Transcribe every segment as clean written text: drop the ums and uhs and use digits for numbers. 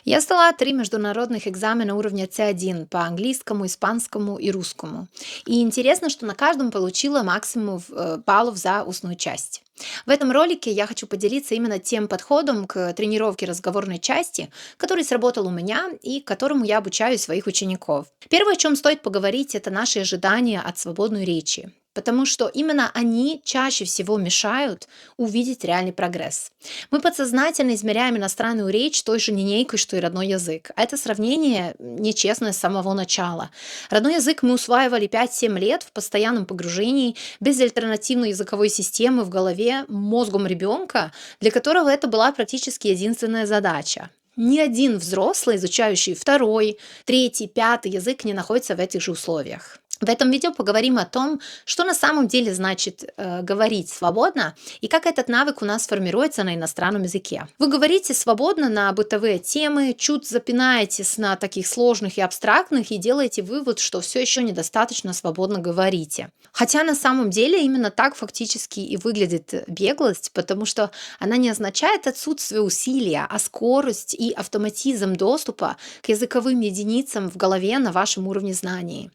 Я сдала 3 международных экзамена уровня C1 по английскому, испанскому и русскому. И интересно, что на каждом получила максимум баллов за устную часть. В этом ролике я хочу поделиться именно тем подходом к тренировке разговорной части, который сработал у меня и которому я обучаю своих учеников. Первое, о чем стоит поговорить, это наши ожидания от свободной речи. Потому что именно они чаще всего мешают увидеть реальный прогресс. Мы подсознательно измеряем иностранную речь той же линейкой, что и родной язык. А это сравнение нечестное с самого начала. Родной язык мы усваивали 5-7 лет в постоянном погружении, без альтернативной языковой системы в голове, мозгом ребенка, для которого это была практически единственная задача. Ни один взрослый, изучающий второй, третий, пятый язык, не находится в этих же условиях. В этом видео поговорим о том, что на самом деле значит говорить свободно и как этот навык у нас формируется на иностранном языке. Вы говорите свободно на бытовые темы, чуть запинаетесь на таких сложных и абстрактных и делаете вывод, что все еще недостаточно свободно говорите. Хотя на самом деле именно так фактически и выглядит беглость, потому что она не означает отсутствие усилия, а скорость и автоматизм доступа к языковым единицам в голове на вашем уровне знаний.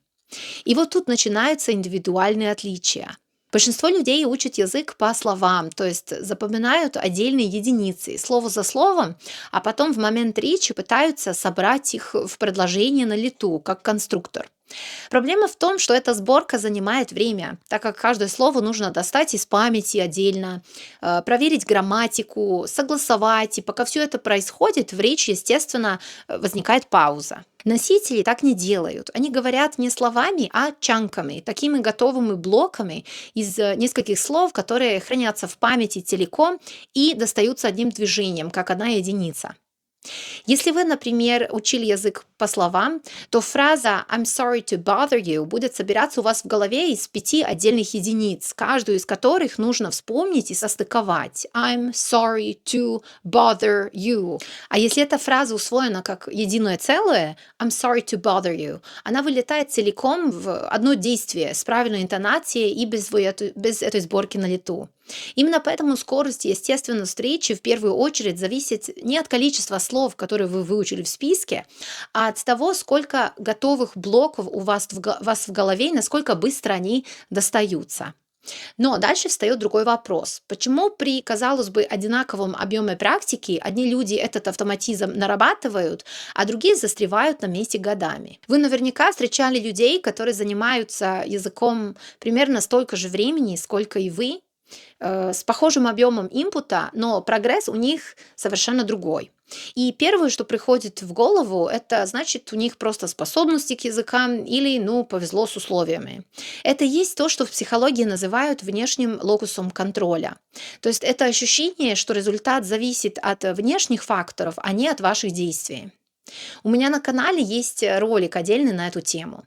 И вот тут начинаются индивидуальные отличия. Большинство людей учат язык по словам, то есть запоминают отдельные единицы, слово за словом, а потом в момент речи пытаются собрать их в предложение на лету, как конструктор. Проблема в том, что эта сборка занимает время, так как каждое слово нужно достать из памяти отдельно, проверить грамматику, согласовать, и пока все это происходит, в речи, естественно, возникает пауза. Носители так не делают. Они говорят не словами, а чанками, такими готовыми блоками из нескольких слов, которые хранятся в памяти целиком и достаются одним движением, как одна единица. Если вы, например, учили язык по словам, то фраза "I'm sorry to bother you" будет собираться у вас в голове из 5 отдельных единиц, каждую из которых нужно вспомнить и состыковать. I'm sorry to bother you. А если эта фраза усвоена как единое целое, I'm sorry to bother you, она вылетает целиком в одно действие с правильной интонацией и без этой сборки на лету. Именно поэтому скорость и естественность встречи в первую очередь зависит не от количества слов, которые вы выучили в списке, а от того, сколько готовых блоков у вас в голове и насколько быстро они достаются. Но дальше встает другой вопрос. Почему при, казалось бы, одинаковом объеме практики одни люди этот автоматизм нарабатывают, а другие застревают на месте годами? Вы наверняка встречали людей, которые занимаются языком примерно столько же времени, сколько и вы, с похожим объемом инпута, но прогресс у них совершенно другой. И первое, что приходит в голову, это значит у них просто способности к языкам или, ну, повезло с условиями. Это есть то, что в психологии называют внешним локусом контроля. То есть это ощущение, что результат зависит от внешних факторов, а не от ваших действий. У меня на канале есть ролик отдельный на эту тему.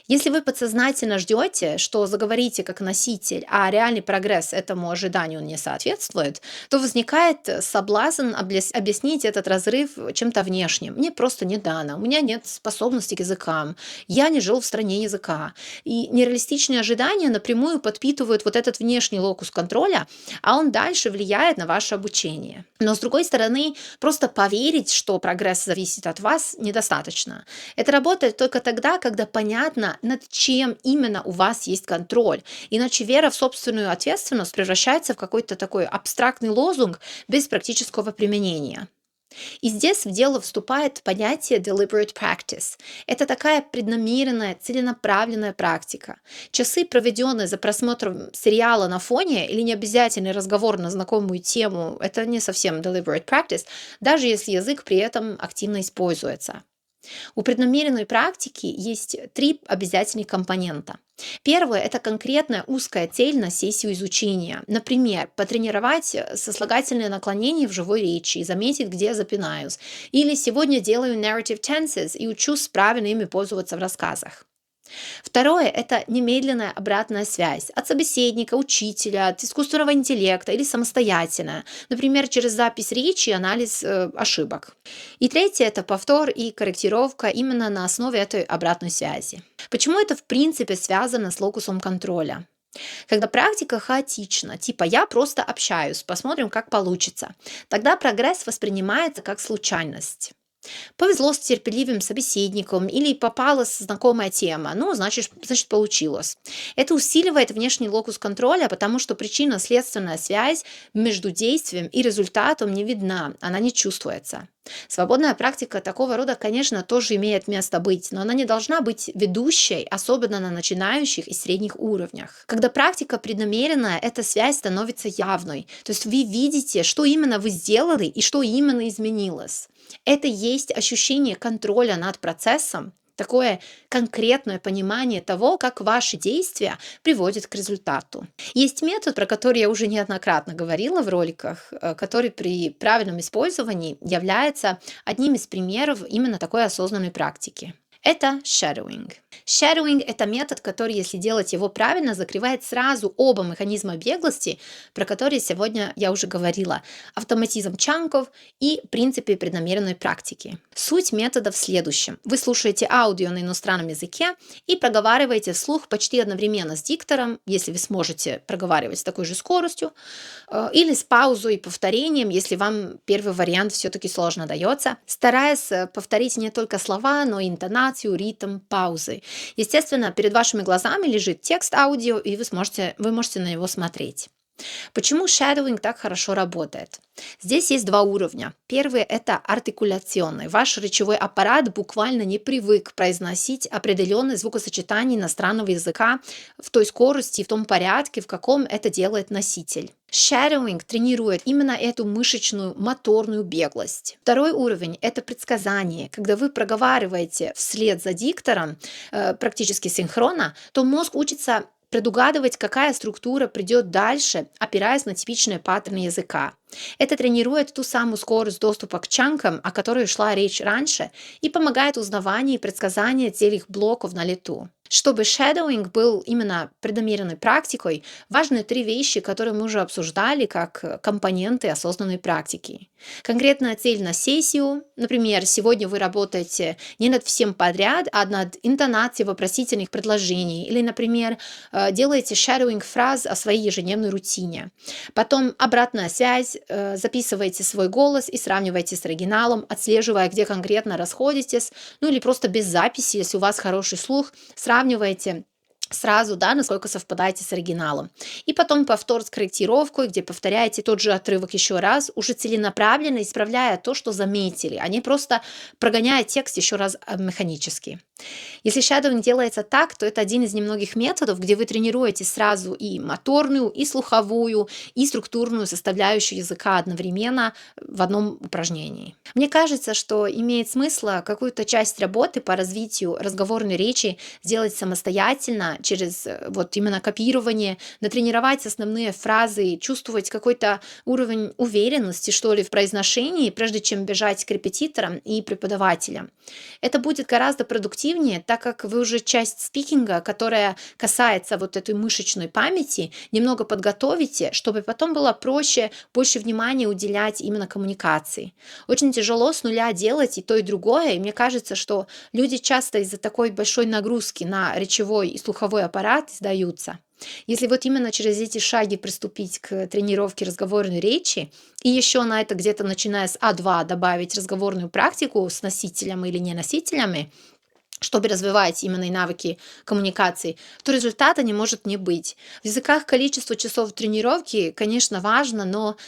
Если вы подсознательно ждете, что заговорите как носитель, а реальный прогресс этому ожиданию не соответствует, то возникает соблазн объяснить этот разрыв чем-то внешним. Мне просто не дано, у меня нет способности к языкам, я не жил в стране языка. И нереалистичные ожидания напрямую подпитывают вот этот внешний локус контроля, а он дальше влияет на ваше обучение. Но с другой стороны, просто поверить, что прогресс зависит от вас, недостаточно. Это работает только тогда, когда понятно, над чем именно у вас есть контроль. Иначе вера в собственную ответственность превращается в какой-то такой абстрактный лозунг без практического применения. И здесь в дело вступает понятие deliberate practice. Это такая преднамеренная, целенаправленная практика. Часы, проведенные за просмотром сериала на фоне или необязательный разговор на знакомую тему, это не совсем deliberate practice, даже если язык при этом активно используется. У преднамеренной практики есть 3 обязательных компонента. Первое — это конкретная узкая цель на сессию изучения. Например, потренировать сослагательные наклонения в живой речи и заметить, где я запинаюсь. Или сегодня делаю narrative tenses и учусь правильно ими пользоваться в рассказах. Второе — это немедленная обратная связь от собеседника, учителя, от искусственного интеллекта или самостоятельная, например, через запись речи и анализ ошибок. И третье — это повтор и корректировка именно на основе этой обратной связи. Почему это в принципе связано с локусом контроля? Когда практика хаотична, типа «я просто общаюсь, посмотрим, как получится», тогда прогресс воспринимается как случайность. Повезло с терпеливым собеседником или попалась знакомая тема, ну, значит получилось. Это усиливает внешний локус контроля, потому что причинно-следственная связь между действием и результатом не видна, она не чувствуется. Свободная практика такого рода, конечно, тоже имеет место быть, но она не должна быть ведущей, особенно на начинающих и средних уровнях. Когда практика преднамеренная, эта связь становится явной. То есть вы видите, что именно вы сделали и что именно изменилось. Это есть ощущение контроля над процессом, такое конкретное понимание того, как ваши действия приводят к результату. Есть метод, про который я уже неоднократно говорила в роликах, который при правильном использовании является одним из примеров именно такой осознанной практики. Это shadowing. Shadowing — это метод, который, если делать его правильно, закрывает сразу оба механизма беглости, про которые сегодня я уже говорила: автоматизм чанков и принципы преднамеренной практики. Суть метода в следующем. Вы слушаете аудио на иностранном языке и проговариваете вслух почти одновременно с диктором, если вы сможете проговаривать с такой же скоростью, или с паузой и повторением, если вам первый вариант все-таки сложно дается, стараясь повторить не только слова, но и интонацию, ритм, паузы. Естественно, перед вашими глазами лежит текст аудио, и вы можете на него смотреть. Почему shadowing так хорошо работает? Здесь есть два уровня. Первый — это артикуляционный. Ваш речевой аппарат буквально не привык произносить определенные звукосочетания иностранного языка в той скорости и в том порядке, в каком это делает носитель. Shadowing тренирует именно эту мышечную моторную беглость. Второй уровень — это предсказание. Когда вы проговариваете вслед за диктором, практически синхронно, то мозг учится предугадывать, какая структура придет дальше, опираясь на типичные паттерны языка. Это тренирует ту самую скорость доступа к чанкам, о которой шла речь раньше, и помогает узнаванию и предсказанию целых блоков на лету. Чтобы shadowing был именно преднамеренной практикой, важны три вещи, которые мы уже обсуждали как компоненты осознанной практики. Конкретная цель на сессию, например, сегодня вы работаете не над всем подряд, а над интонацией вопросительных предложений, или, например, делаете shadowing фраз о своей ежедневной рутине. Потом обратная связь, записываете свой голос и сравниваете с оригиналом, отслеживая, где конкретно расходитесь, ну или просто без записи, если у вас хороший слух, сравниваете сразу, да, насколько совпадаете с оригиналом. И потом повтор с корректировкой, где повторяете тот же отрывок еще раз, уже целенаправленно исправляя то, что заметили, а не просто прогоняя текст еще раз механически. Если shadowing делается так, то это один из немногих методов, где вы тренируете сразу и моторную, и слуховую, и структурную составляющую языка одновременно в одном упражнении. Мне кажется, что имеет смысл какую-то часть работы по развитию разговорной речи сделать самостоятельно через вот именно копирование, натренировать основные фразы, чувствовать какой-то уровень уверенности, что ли, в произношении, прежде чем бежать к репетиторам и преподавателям. Это будет гораздо продуктивнее, так как вы уже часть спикинга, которая касается вот этой мышечной памяти, немного подготовите, чтобы потом было проще, больше внимания уделять именно коммуникации. Очень тяжело с нуля делать и то, и другое, и мне кажется, что люди часто из-за такой большой нагрузки на речевой и слуховой аппарат сдаются. Если вот именно через эти шаги приступить к тренировке разговорной речи, и еще на это где-то начиная с А2 добавить разговорную практику с носителем или не носителями, чтобы развивать именно и навыки коммуникации, то результата не может не быть. В языках количество часов тренировки, конечно, важно, но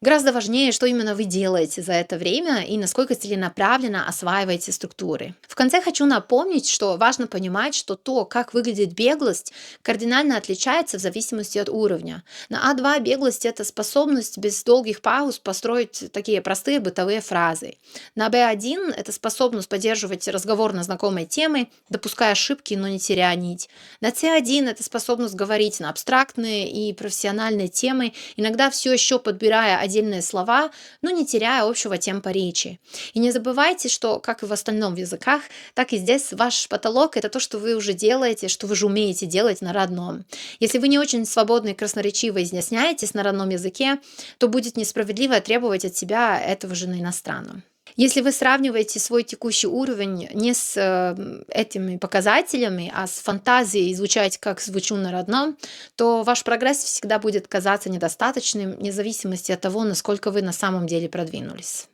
гораздо важнее, что именно вы делаете за это время и насколько целенаправленно осваиваете структуры. В конце хочу напомнить, что важно понимать, что то, как выглядит беглость, кардинально отличается в зависимости от уровня. На А2 беглость — это способность без долгих пауз построить такие простые бытовые фразы. На Б1 — это способность поддерживать разговор на знакомые темы, допуская ошибки, но не теряя нить. На С1 — это способность говорить на абстрактные и профессиональные темы, иногда все еще подбирая отдельные слова, но не теряя общего темпа речи. И не забывайте, что, как и в остальном в языках, так и здесь ваш потолок — это то, что вы уже делаете, что вы же умеете делать на родном. Если вы не очень свободно и красноречиво изъясняетесь на родном языке, то будет несправедливо требовать от себя этого же на иностранном. Если вы сравниваете свой текущий уровень не с этими показателями, а с фантазией звучать, как звучу на родном, то ваш прогресс всегда будет казаться недостаточным, вне зависимости от того, насколько вы на самом деле продвинулись.